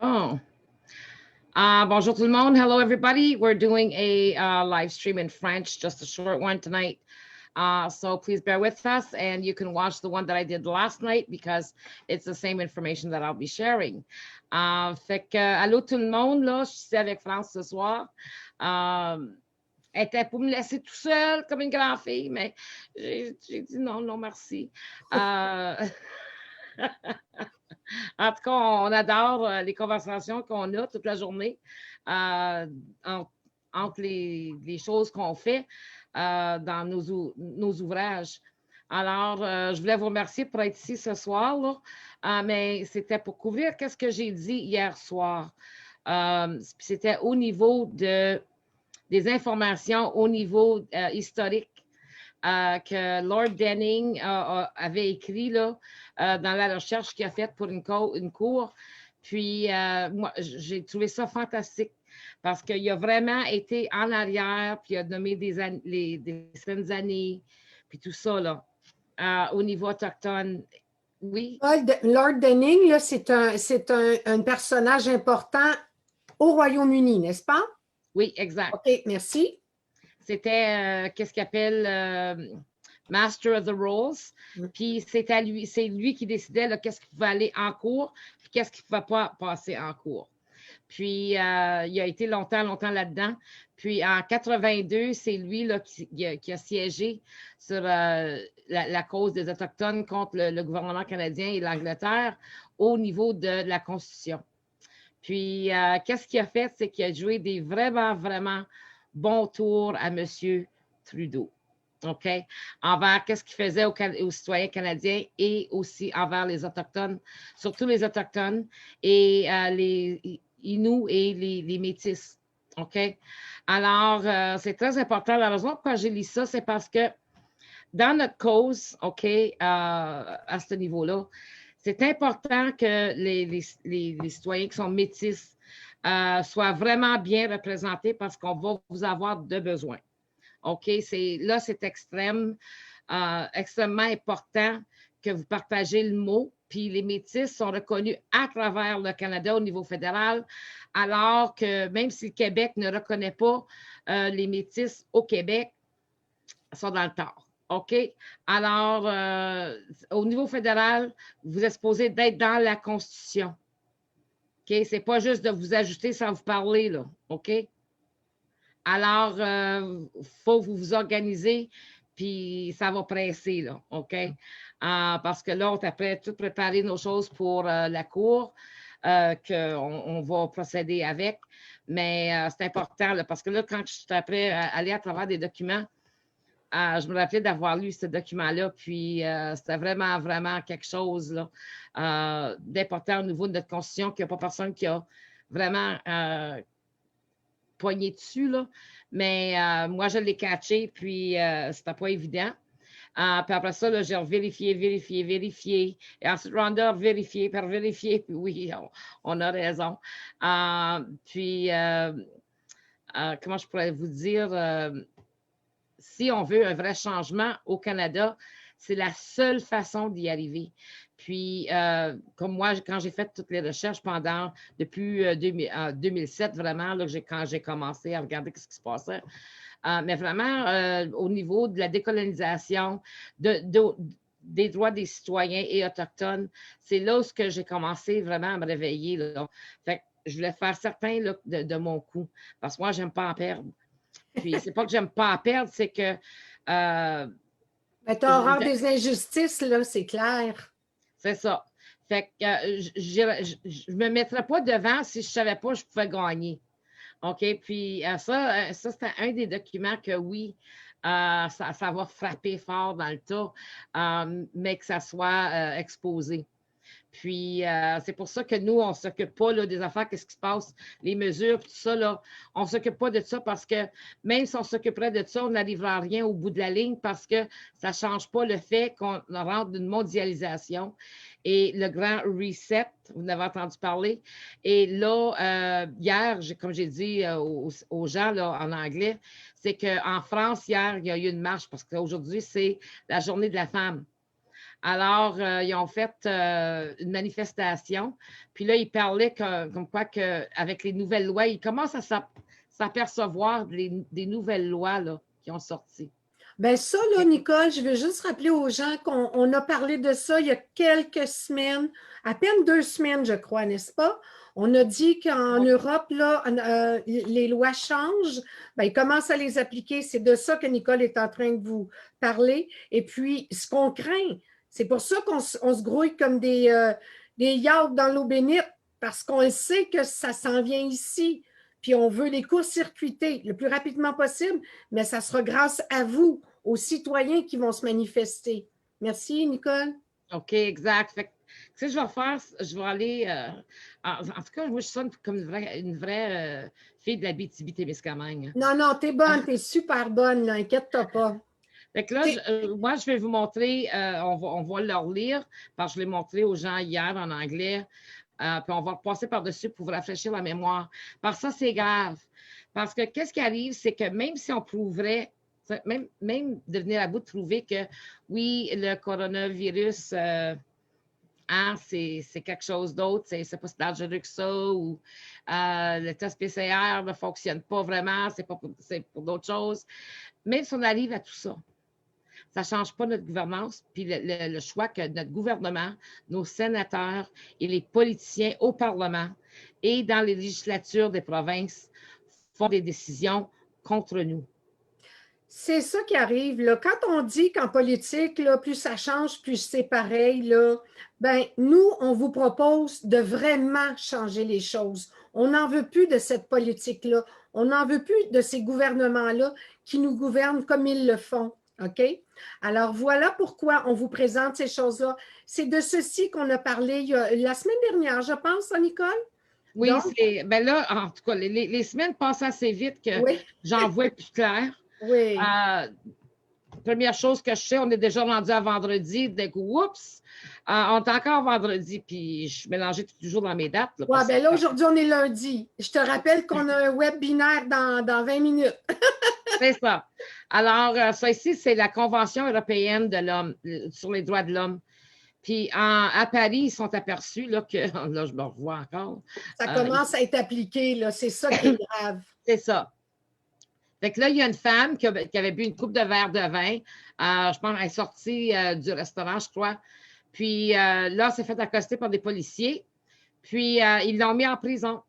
Oh, bonjour tout le monde. Hello, everybody. We're doing a live stream in French, just a short one tonight. So please bear with us, and you can watch the one that I did last night because it's the same information that I'll be sharing. Fait que, allô tout le monde, là, je suis ici avec France ce soir. Elle était pour me laisser tout seul comme une grande fille, mais j'ai dit non, non, merci. En tout cas, on adore les conversations qu'on a toute la journée entre les choses qu'on fait dans nos ouvrages. Alors, je voulais vous remercier pour être ici ce soir, là, mais c'était pour couvrir qu'est-ce que j'ai dit hier soir. C'était au niveau des informations, au niveau historique. Que Lord Denning avait écrit là, dans la recherche qu'il a faite pour une cour. Puis, moi, j'ai trouvé ça fantastique parce qu'il a vraiment été en arrière, puis il a nommé des certaines années, puis tout ça, là, au niveau autochtone. Oui. Lord Denning, c'est un personnage important au Royaume-Uni, n'est-ce pas? Oui, exact. OK, merci. C'était, qu'est-ce qu'il appelle Master of the Rolls. Puis c'est lui qui décidait qu'est-ce qui pouvait aller en cours, puis qu'est-ce qui ne pouvait pas passer en cours. Puis il a été longtemps là-dedans. Puis en 82, c'est lui là, qui a siégé sur la cause des Autochtones contre le gouvernement canadien et l'Angleterre au niveau de la Constitution. Puis qu'est-ce qu'il a fait? C'est qu'il a joué des vraiment bon tour à M. Trudeau, OK? Envers qu'est-ce qu'il faisait aux citoyens canadiens et aussi envers les Autochtones, surtout les Autochtones et les Inuits et les Métis, OK? Alors, c'est très important. La raison pourquoi j'ai lu ça, c'est parce que dans notre cause, OK, à ce niveau-là, c'est important que les citoyens qui sont métis soient vraiment bien représentés parce qu'on va vous avoir de besoin. OK? C'est extrêmement important que vous partagez le mot. Puis les Métis sont reconnus à travers le Canada au niveau fédéral, alors que même si le Québec ne reconnaît pas les Métis au Québec, ils sont dans le tort. OK? Alors, au niveau fédéral, vous êtes supposé d'être dans la Constitution. OK? Ce n'est pas juste de vous ajouter sans vous parler, là. OK? Alors, il faut vous organiser, puis ça va presser, là. OK? Parce que là, on est après tout préparer nos choses pour la cour qu'on va procéder avec. Mais c'est important, là, parce que là, quand je suis après aller à travers des documents, je me rappelais d'avoir lu ce document-là, puis c'était vraiment quelque chose d'important au niveau de notre Constitution, qu'il n'y a pas personne qui a vraiment poigné dessus, là. Mais moi, je l'ai catché, puis c'était pas évident. Puis après ça, là, j'ai vérifié. Et ensuite, Rhonda a vérifié, puis oui, on a raison. Puis, comment je pourrais vous dire... si on veut un vrai changement au Canada, c'est la seule façon d'y arriver. Puis, comme moi, quand j'ai fait toutes les recherches depuis 2007, vraiment, là, quand j'ai commencé à regarder ce qui se passait, mais vraiment, au niveau de la décolonisation, des droits des citoyens et autochtones, c'est là où j'ai commencé vraiment à me réveiller. Là. Fait que je voulais faire certain là, de mon coup, parce que moi, je n'aime pas en perdre. Puis, c'est pas que j'aime pas en perdre, c'est que... mais tu as horreur des injustices, là, c'est clair. C'est ça. Fait que je me mettrais pas devant si je savais pas que je pouvais gagner. OK? Puis, ça c'était un des documents que, oui, ça va frapper fort dans le tas, mais que ça soit exposé. Puis, c'est pour ça que nous, on ne s'occupe pas là, des affaires, qu'est-ce qui se passe, les mesures, tout ça, là, on ne s'occupe pas de ça parce que même si on s'occuperait de ça, on n'arrivera à rien au bout de la ligne parce que ça ne change pas le fait qu'on rentre d'une mondialisation et le grand reset, vous en avez entendu parler. Et là, hier, comme j'ai dit aux gens là, en anglais, c'est qu'en France, hier, il y a eu une marche parce qu'aujourd'hui, c'est la journée de la femme. Alors, ils ont fait une manifestation. Puis là, ils parlaient comme quoi qu'avec les nouvelles lois, ils commencent à s'apercevoir des nouvelles lois là, qui ont sorti. Ben ça, là, Nicole, je veux juste rappeler aux gens qu'on a parlé de ça il y a quelques semaines, à peine 2 semaines, je crois, n'est-ce pas? On a dit qu'en Europe, là, les lois changent, ben, ils commencent à les appliquer. C'est de ça que Nicole est en train de vous parler. Et puis, ce qu'on craint, c'est pour ça qu'on se grouille comme des yachts dans l'eau bénite, parce qu'on sait que ça s'en vient ici. Puis on veut les court-circuiter le plus rapidement possible, mais ça sera grâce à vous, aux citoyens qui vont se manifester. Merci, Nicole. OK, exact. Fait que, tu sais, je vais faire, je vais aller. En tout cas, moi, je sonne comme une vraie fille de la BTB-Témiscamingue. Non, non, t'es bonne, t'es super bonne, inquiète-toi pas. Fait que là, moi, je vais vous montrer, on va leur lire, parce que je l'ai montré aux gens hier en anglais. Puis on va repasser par-dessus pour vous rafraîchir la mémoire. Parce que ça, c'est grave. Parce que qu'est-ce qui arrive, c'est que même si on prouverait, même de venir à bout de prouver que oui, le coronavirus, c'est quelque chose d'autre, c'est pas si dangereux que ça, ou le test PCR ne fonctionne pas vraiment, c'est pour d'autres choses. Même si on arrive à tout ça, ça ne change pas notre gouvernance, puis le choix que notre gouvernement, nos sénateurs et les politiciens au Parlement et dans les législatures des provinces font des décisions contre nous. C'est ça qui arrive, là. Quand on dit qu'en politique, là, plus ça change, plus c'est pareil, là, ben, nous, on vous propose de vraiment changer les choses. On n'en veut plus de cette politique-là. On n'en veut plus de ces gouvernements-là qui nous gouvernent comme ils le font. OK? Alors, voilà pourquoi on vous présente ces choses-là. C'est de ceci qu'on a parlé la semaine dernière, je pense, hein, Nicole? Oui, ben là, en tout cas, les semaines passent assez vite que j'en vois plus clair. Oui. Première chose que je sais, on est déjà rendu à vendredi. Dès que, oups, on est encore vendredi, puis je suis mélangée toujours dans mes dates. Oui, bien là, aujourd'hui, on est lundi. Je te rappelle qu'on a un webinaire dans 20 minutes. C'est ça. Alors, ça ici, c'est la Convention européenne de l'homme, sur les droits de l'homme. Puis à Paris, ils sont aperçus là, que, là, je me revois encore. Ça commence à être appliqué, là. C'est ça qui est grave. C'est ça. Fait que là, il y a une femme qui avait bu une coupe de verre de vin. Je pense qu'elle est sortie du restaurant, je crois. Puis là, elle s'est fait accoster par des policiers. Puis ils l'ont mis en prison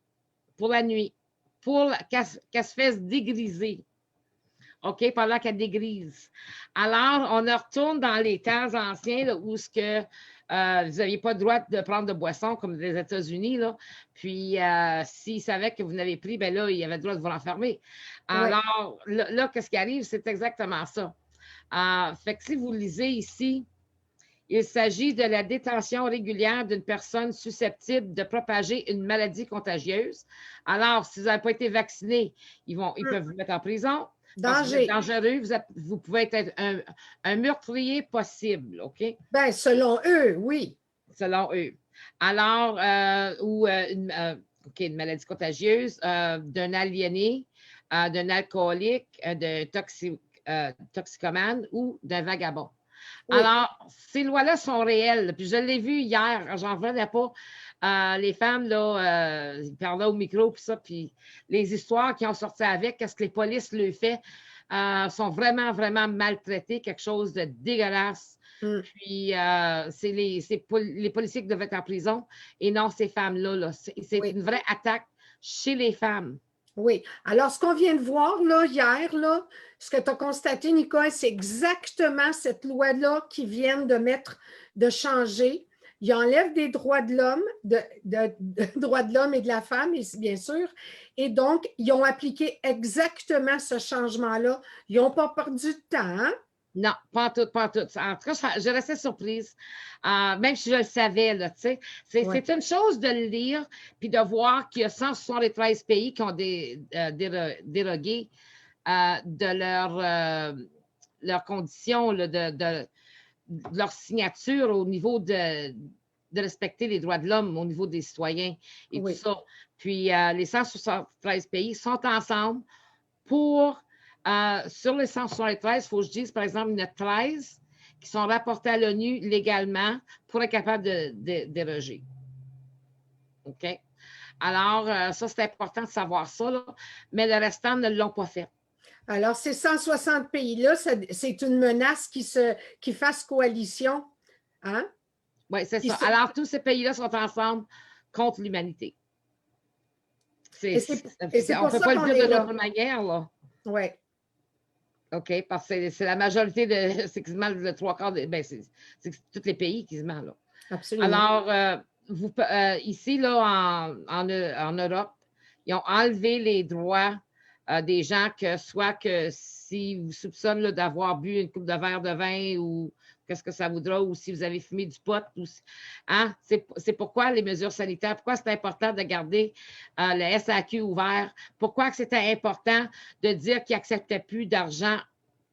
pour la nuit, pour qu'elle se fasse dégriser. OK, pendant qu'elle dégrise. Alors, on retourne dans les temps anciens là, où ce que vous n'aviez pas le droit de prendre de boisson comme les États-Unis. Là. Puis, s'ils savaient que vous n'avez pris, bien là, ils avaient le droit de vous l'enfermer. Alors, là, qu'est-ce qui arrive? C'est exactement ça. Fait que si vous lisez ici, il s'agit de la détention régulière d'une personne susceptible de propager une maladie contagieuse. Alors, si vous n'avez pas été vacciné, ils peuvent vous mettre en prison. Danger. Vous êtes dangereux, vous pouvez être un meurtrier possible, OK? Bien, selon eux, oui. Selon eux. Alors, une maladie contagieuse, d'un aliéné, d'un alcoolique, d'un toxicomane ou d'un vagabond. Oui. Alors, ces lois-là sont réelles. Puis je l'ai vu hier, j'en revenais pas. Les femmes, là, ils parlaient au micro, puis ça, puis les histoires qui ont sorti avec, qu'est-ce que les polices le font, sont vraiment, vraiment maltraitées, quelque chose de dégueulasse. Puis, c'est les policiers qui devaient être en prison et non ces femmes-là. Là. C'est une vraie attaque chez les femmes. Oui. Alors, ce qu'on vient de voir là, hier, là, ce que tu as constaté, Nicole, c'est exactement cette loi-là qu'ils viennent de changer. Ils enlèvent des droits de l'homme, droits de l'homme et de la femme, bien sûr. Et donc, ils ont appliqué exactement ce changement-là. Ils n'ont pas perdu de temps, hein? Non, pas tout, pas tout. En tout cas, je restais surprise, même si je le savais, là, tu sais. C'est une chose de le lire, puis de voir qu'il y a 173 pays qui ont dérogué de leurs conditions, là, de leur signature au niveau de respecter les droits de l'homme, au niveau des citoyens et tout ça. Puis, les 173 pays sont ensemble pour... sur les 173, il faut que je dise, par exemple, il y en a 13 qui sont rapportés à l'ONU légalement pour être capable de déroger. OK? Alors, ça, c'est important de savoir ça, là, mais le restant ne l'ont pas fait. Alors, ces 160 pays-là, c'est une menace qui fasse coalition. Hein? Oui, c'est ça. Alors, tous ces pays-là sont ensemble contre l'humanité. On ne peut pas le dire de l'autre manière, là. Oui. OK, parce que c'est la majorité c'est quasiment le trois quarts, c'est tous les pays quasiment, là. Absolument. Alors, ici, là, en Europe, ils ont enlevé les droits des gens soit que si vous soupçonnez d'avoir bu une coupe de verre de vin ou qu'est-ce que ça voudra, ou si vous avez fumé du pot. Hein? C'est pourquoi les mesures sanitaires, pourquoi c'est important de garder le SAQ ouvert, pourquoi c'était important de dire qu'ils n'acceptaient plus d'argent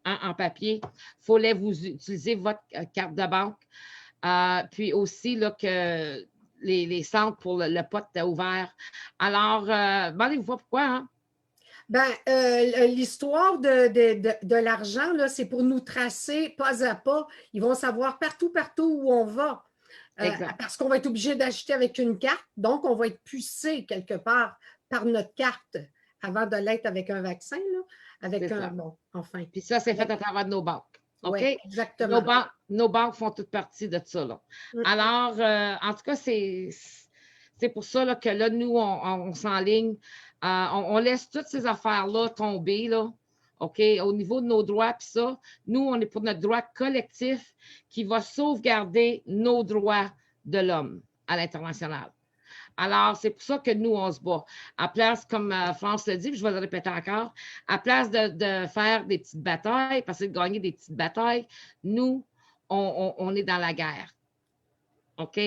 en papier. Il fallait vous utiliser votre carte de banque. Puis aussi là, que les centres pour le pot étaient ouverts. Alors, demandez-vous pas pourquoi, hein? Ben, l'histoire de l'argent, là, c'est pour nous tracer pas à pas. Ils vont savoir partout où on va. Parce qu'on va être obligé d'acheter avec une carte. Donc, on va être pucé quelque part par notre carte avant de l'être avec un vaccin, là. Avec bon, enfin. Puis ça, c'est fait à travers nos banques. OK? Oui, exactement. Nos banques font toute partie de ça, là. Alors, en tout cas, c'est pour ça là, que là, nous, on s'enligne. On laisse toutes ces affaires-là tomber, là. OK? Au niveau de nos droits, puis ça, nous, on est pour notre droit collectif qui va sauvegarder nos droits de l'homme à l'international. Alors, c'est pour ça que nous, on se bat. À place, comme France le dit, puis je vais le répéter encore, à place de faire des petites batailles, parce que de gagner des petites batailles, nous, on est dans la guerre. OK?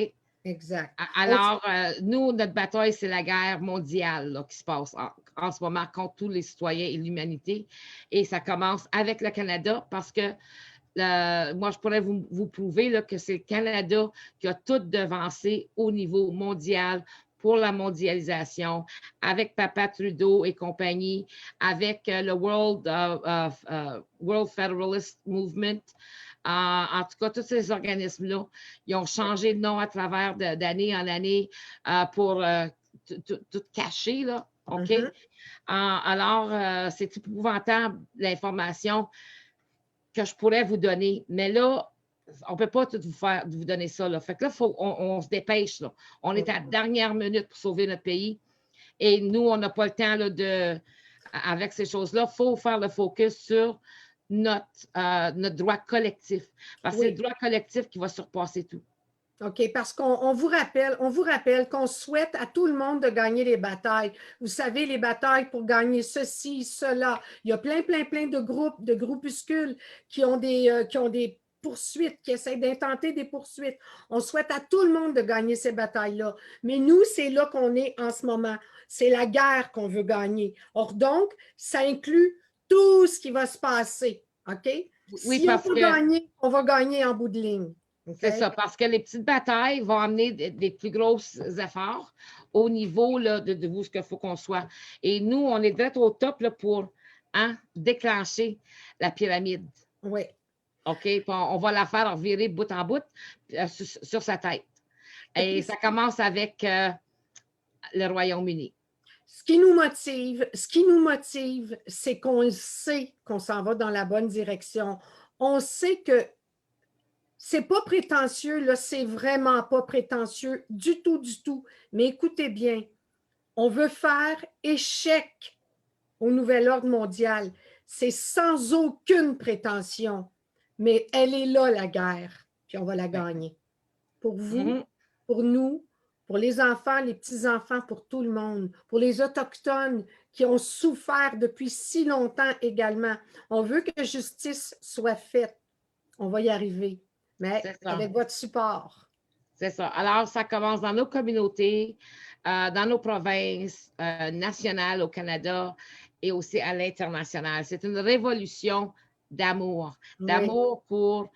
Exact. Alors, nous, notre bataille, c'est la guerre mondiale là, qui se passe en ce moment contre tous les citoyens et l'humanité. Et ça commence avec le Canada parce que moi, je pourrais vous prouver là, que c'est le Canada qui a tout devancé au niveau mondial pour la mondialisation, avec Papa Trudeau et compagnie, avec le World Federalist Movement. En tout cas, tous ces organismes-là, ils ont changé de nom à travers d'année en année pour tout cacher, là. OK? Alors, c'est épouvantable l'information que je pourrais vous donner. Mais là, on ne peut pas tout vous donner ça. Là. Fait que là, on se dépêche. Là. On est à la dernière minute pour sauver notre pays. Et nous, on n'a pas le temps là, avec ces choses-là. Il faut faire le focus sur notre droit collectif. Parce que c'est le droit collectif qui va surpasser tout. OK, parce qu'on vous rappelle qu'on souhaite à tout le monde de gagner les batailles. Vous savez, les batailles pour gagner ceci, cela. Il y a plein de groupes, de groupuscules qui ont des poursuites, qui essaient d'intenter des poursuites. On souhaite à tout le monde de gagner ces batailles-là. Mais nous, c'est là qu'on est en ce moment. C'est la guerre qu'on veut gagner. Or donc, ça inclut tout ce qui va se passer. OK? Oui, si on peut gagner, on va gagner en bout de ligne. Okay? C'est ça, parce que les petites batailles vont amener des plus grosses efforts au niveau là, de où ce qu'il faut qu'on soit. Et nous, on est direct au top là, pour déclencher la pyramide. Oui. OK? Puis on va la faire virer bout en bout sur sa tête. Et ça commence avec le Royaume-Uni. Ce qui nous motive, c'est qu'on sait qu'on s'en va dans la bonne direction. On sait que c'est pas prétentieux, là, c'est vraiment pas prétentieux du tout. Mais écoutez bien, on veut faire échec au nouvel ordre mondial. C'est sans aucune prétention, mais elle est là, la guerre, puis on va la gagner. Pour vous, pour nous, pour les enfants, les petits-enfants, pour tout le monde, pour les Autochtones qui ont souffert depuis si longtemps également. On veut que justice soit faite. On va y arriver, mais avec votre support. C'est ça. Alors, ça commence dans nos communautés, dans nos provinces nationales au Canada et aussi à l'international. C'est une révolution d'amour, d'amour pour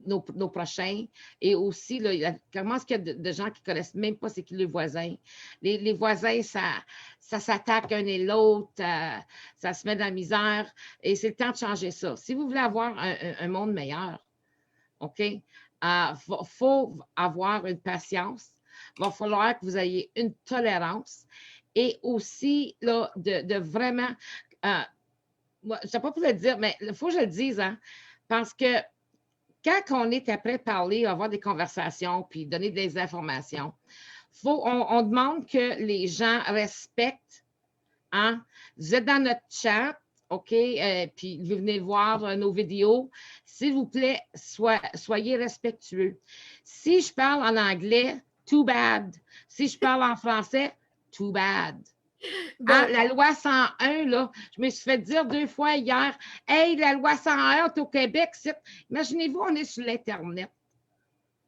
nos prochains. Et aussi, là, comment est-ce qu'il y a de gens qui ne connaissent même pas c'est qui le voisin? Les voisins, ça s'attaque un et l'autre, ça se met dans la misère. Et c'est le temps de changer ça. Si vous voulez avoir un monde meilleur, OK? Faut avoir une patience. Il va falloir que vous ayez une tolérance et aussi là, de vraiment, moi, je ne sais pas pour le dire, mais il faut que je le dise, hein, parce que quand on est après parler, avoir des conversations puis donner des informations, on demande que les gens respectent. Hein? Vous êtes dans notre chat, OK? Puis vous venez voir nos vidéos. S'il vous plaît, soyez respectueux. Si je parle en anglais, too bad. Si je parle en français, too bad. Bon. Hein, la loi 101, là, je me suis fait dire 2 fois hier, « Hey, la loi 101, t'es au Québec. » Imaginez-vous, on est sur l'Internet.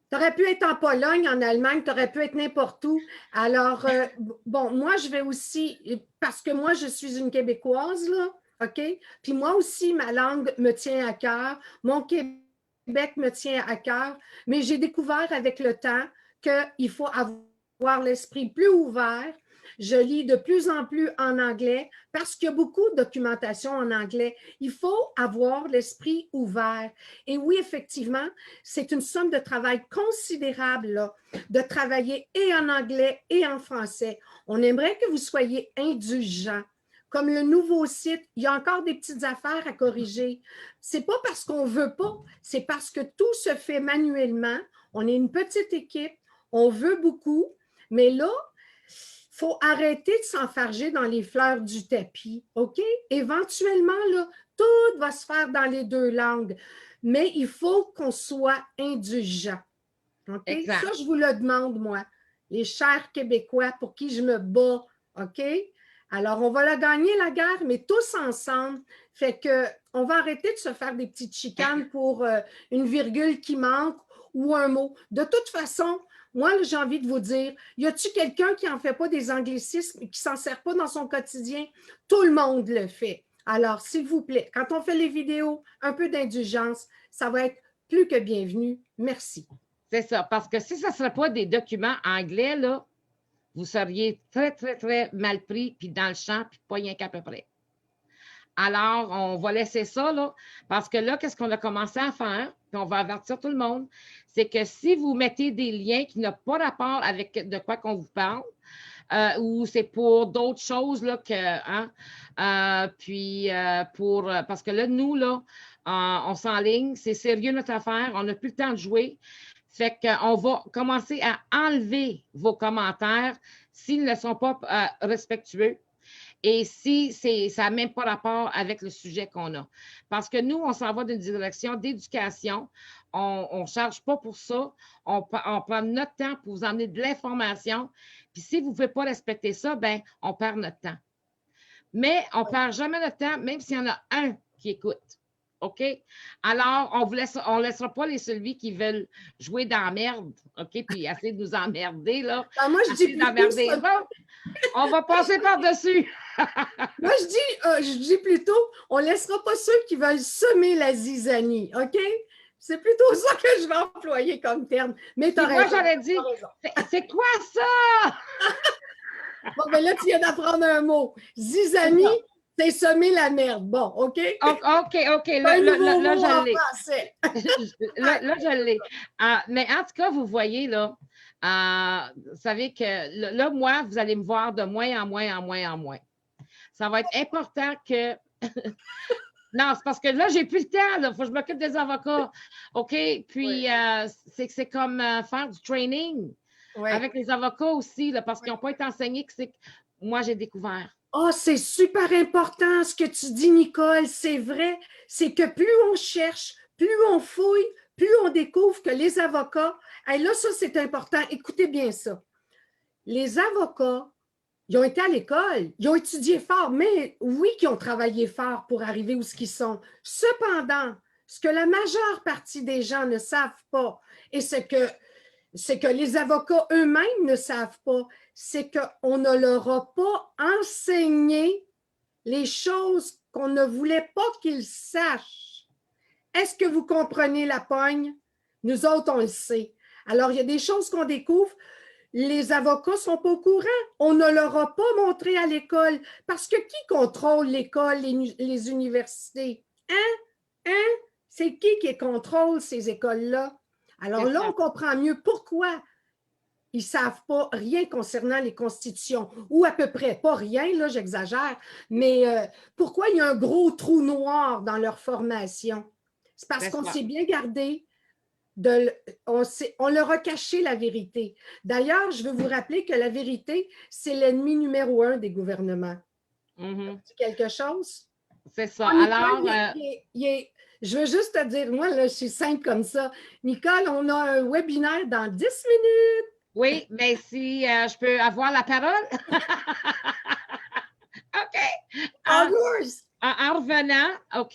Tu aurais pu être en Pologne, en Allemagne, tu aurais pu être n'importe où. Alors, bon, moi, je vais aussi, parce que moi, je suis une Québécoise, là, OK? Puis moi aussi, ma langue me tient à cœur. Mon Québec me tient à cœur. Mais j'ai découvert avec le temps qu'il faut avoir l'esprit plus ouvert. Je lis de plus en plus en anglais parce qu'il y a beaucoup de documentation en anglais. Il faut avoir l'esprit ouvert. Et oui, effectivement, c'est une somme de travail considérable là, de travailler et en anglais et en français. On aimerait que vous soyez indulgents. Comme le nouveau site, il y a encore des petites affaires à corriger. Ce n'est pas parce qu'on ne veut pas, c'est parce que tout se fait manuellement. On est une petite équipe, on veut beaucoup, mais là, il faut arrêter de s'enfarger dans les fleurs du tapis, OK? Éventuellement, là, tout va se faire dans les 2 langues, mais il faut qu'on soit indulgent. OK? Exact. Ça, je vous le demande, moi, les chers Québécois pour qui je me bats, OK? Alors, on va la gagner, la guerre, mais tous ensemble. Fait que on va arrêter de se faire des petites chicanes pour une virgule qui manque ou un mot. De toute façon, moi, j'ai envie de vous dire, y a-t-il quelqu'un qui n'en fait pas des anglicismes et qui ne s'en sert pas dans son quotidien? Tout le monde le fait. Alors, s'il vous plaît, quand on fait les vidéos, un peu d'indulgence, ça va être plus que bienvenu. Merci. C'est ça, parce que si ce ne serait pas des documents anglais, là, vous seriez très, très, très mal pris, puis dans le champ, puis pas rien qu'à peu près. Alors, on va laisser ça, là, parce que là, qu'est-ce qu'on a commencé à faire, puis on va avertir tout le monde, c'est que si vous mettez des liens qui n'ont pas rapport avec de quoi qu'on vous parle, ou c'est pour d'autres choses, là, que, hein, parce que là, nous, là, on s'enligne, c'est sérieux notre affaire, on n'a plus le temps de jouer. Fait qu'on va commencer à enlever vos commentaires s'ils ne sont pas respectueux et si ça n'a même pas rapport avec le sujet qu'on a. Parce que nous, on s'en va d'une direction d'éducation. On ne charge pas pour ça. On prend notre temps pour vous emmener de l'information. Puis si vous ne pouvez pas respecter ça, bien, on perd notre temps. Mais on ne perd jamais notre temps, même s'il y en a un qui écoute. OK? Alors, on ne laissera pas celui qui veulent jouer dans la merde, OK? Puis essayer de nous emmerder, là. Alors moi, je dis plutôt on va passer par-dessus. Moi, je dis plutôt, on ne laissera pas ceux qui veulent semer la zizanie, OK? C'est plutôt ça que je vais employer comme terme. Mais tu as raison. Moi, j'aurais dit, c'est quoi ça? Bon, mais là, tu viens d'apprendre un mot. Zizanie, c'est semer la merde. Bon, OK? OK. Là, je l'ai. Mais en tout cas, vous voyez, là, vous savez que là, moi, vous allez me voir de moins en moins. Ça va être important que... Non, c'est parce que là, j'ai plus le temps. Il faut que je m'occupe des avocats. OK? Puis, c'est comme faire du training avec les avocats aussi, là, parce qu'ils n'ont pas été enseignés que c'est que moi, j'ai découvert. Oh, c'est super important ce que tu dis, Nicole. C'est vrai. C'est que plus on cherche, plus on fouille, plus on découvre que les avocats... Et là, ça, c'est important. Écoutez bien ça. Les avocats, ils ont été à l'école, ils ont étudié fort, mais oui qu'ils ont travaillé fort pour arriver où ils sont. Cependant, ce que la majeure partie des gens ne savent pas, et c'est que les avocats eux-mêmes ne savent pas, c'est qu'on ne leur a pas enseigné les choses qu'on ne voulait pas qu'ils sachent. Est-ce que vous comprenez la pogne? Nous autres, on le sait. Alors, il y a des choses qu'on découvre. Les avocats ne sont pas au courant. On ne leur a pas montré à l'école. Parce que qui contrôle l'école, les universités? Hein? Hein? C'est qui contrôle ces écoles-là? Alors là, on comprend mieux pourquoi ils ne savent pas rien concernant les constitutions, ou à peu près, pas rien, là, j'exagère, mais pourquoi il y a un gros trou noir dans leur formation? C'est parce qu'on s'est bien gardé, on leur a caché la vérité. D'ailleurs, je veux vous rappeler que la vérité, c'est l'ennemi numéro 1 des gouvernements. C'est quelque chose? C'est ça. Alors, je veux juste te dire, moi, là, je suis simple comme ça. Nicole, on a un webinaire dans 10 minutes. Oui, mais si je peux avoir la parole. OK. En revenant, OK,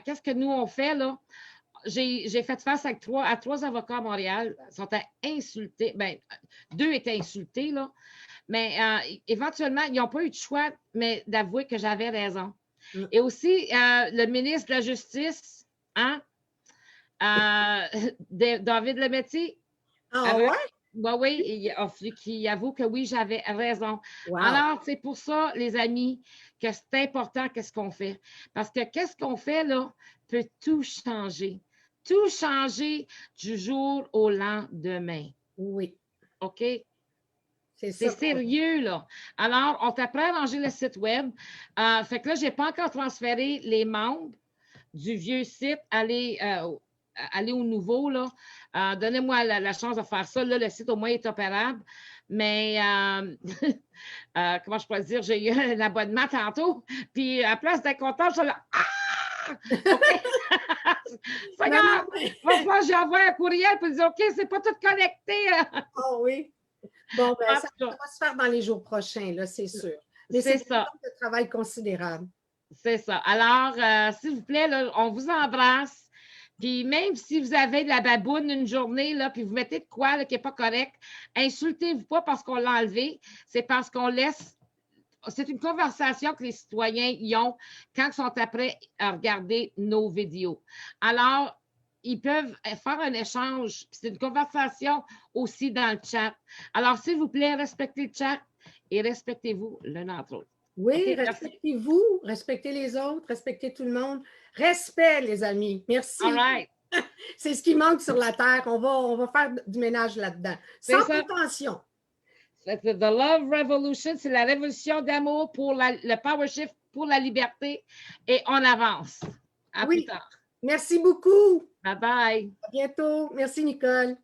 qu'est-ce que nous, on fait, là? J'ai fait face à trois avocats à Montréal. Ils sont insultés. Bien, 2 étaient insultés, là. Mais éventuellement, ils n'ont pas eu de choix, mais d'avouer que j'avais raison. Et aussi, le ministre de la Justice, hein, David Lametti. Ah ouais? Oui, il a fallu qu'il avoue que oui, j'avais raison. Wow. Alors, c'est pour ça, les amis, que c'est important qu'est-ce qu'on fait. Parce que qu'est-ce qu'on fait, là, peut tout changer. Tout changer du jour au lendemain. Oui. OK? C'est sérieux, là. Alors, on t'apprend à ranger le site web. Fait que là, je n'ai pas encore transféré les membres du vieux site, aller au nouveau, là. Donnez-moi la chance de faire ça. Là, le site, au moins, est opérable. Mais, comment je pourrais dire, j'ai eu un abonnement tantôt. Puis, à place d'être content, je suis là, OK. C'est grave. Moi, j'envoie un courriel pour dire, OK, c'est pas tout connecté. Oh oui. Bon, ben, ça va se faire dans les jours prochains, là, c'est sûr. Mais c'est un travail considérable. C'est ça. Alors, s'il vous plaît, là, on vous embrasse. Puis même si vous avez de la baboune une journée, là, puis vous mettez de quoi là, qui n'est pas correct, insultez-vous pas parce qu'on l'a enlevé. C'est parce qu'on laisse. C'est une conversation que les citoyens y ont quand ils sont après à regarder nos vidéos. Alors, ils peuvent faire un échange. C'est une conversation aussi dans le chat. Alors, s'il vous plaît, respectez le chat et respectez-vous l'un entre l'autre. Oui, okay, respectez-vous, respectez les autres, respectez tout le monde. Respect, les amis. Merci. All right. C'est ce qui manque sur la Terre. On va faire du ménage là-dedans. Sans prétention. The Love Revolution, c'est la révolution d'amour pour le Power Shift pour la liberté. Et on avance. À plus tard. Merci beaucoup. Bye-bye. À bientôt. Merci, Nicole.